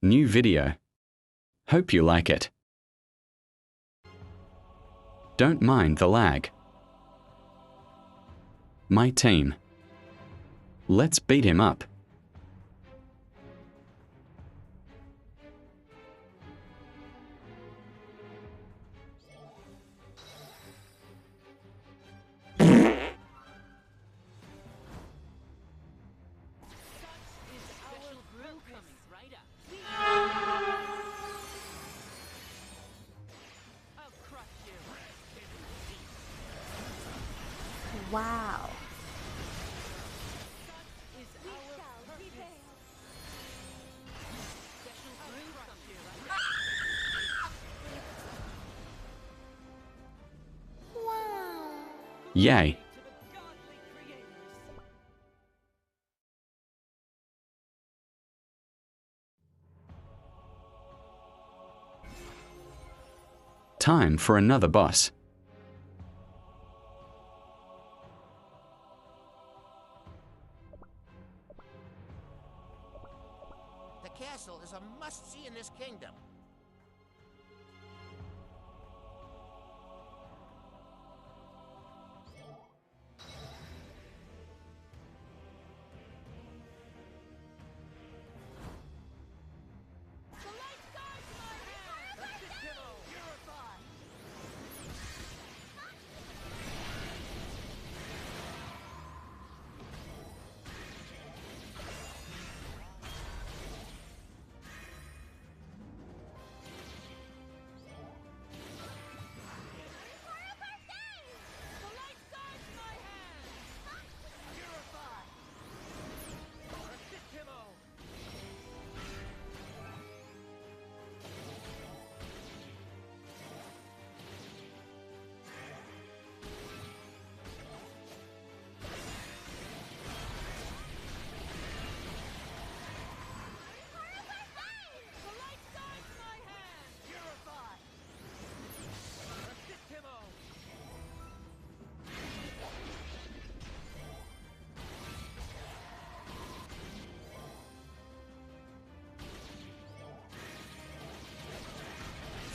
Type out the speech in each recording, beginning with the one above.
New video. Hope you like it. Don't mind the lag. My team. Let's beat him up. Wow. Yay. Time for another boss. The castle is a must-see in this kingdom.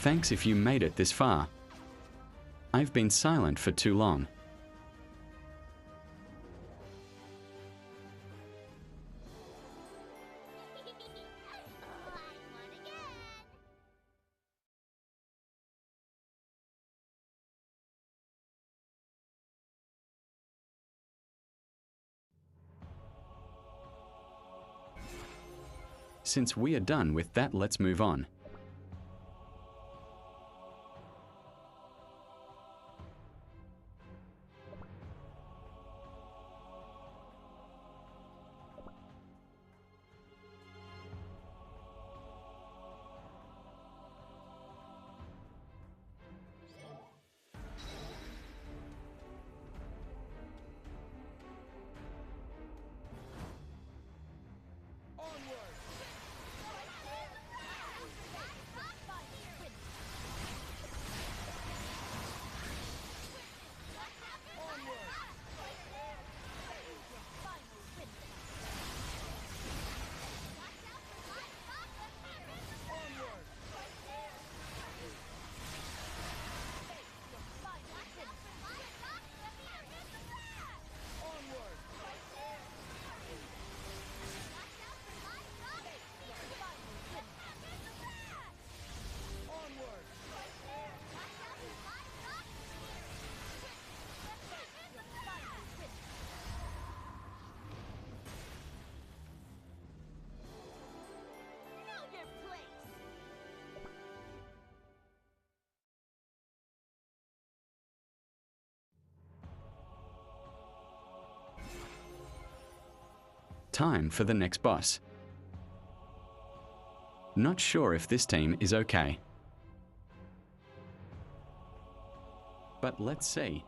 Thanks if you made it this far. I've been silent for too long. Since we are done with that, let's move on. Time for the next boss. Not sure if this team is okay. But let's see.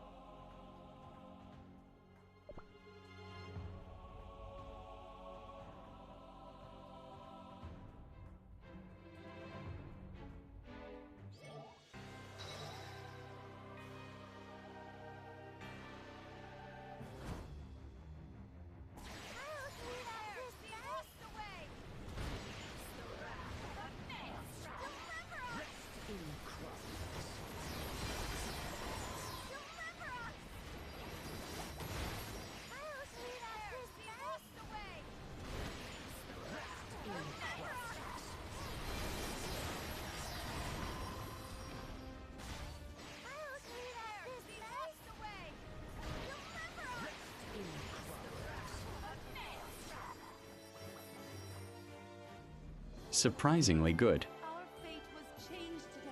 surprisingly good. Our fate was changed today.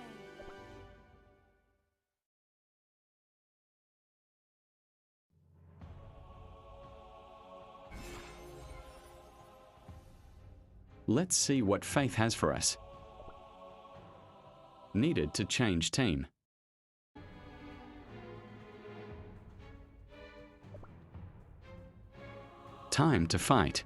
Let's see what Faith has for us. Needed to change team. Time to fight.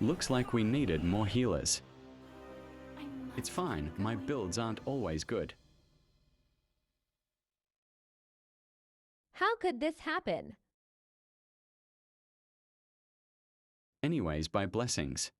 Looks like we needed more healers. It's fine, my builds aren't always good. How could this happen? Anyways, by blessings.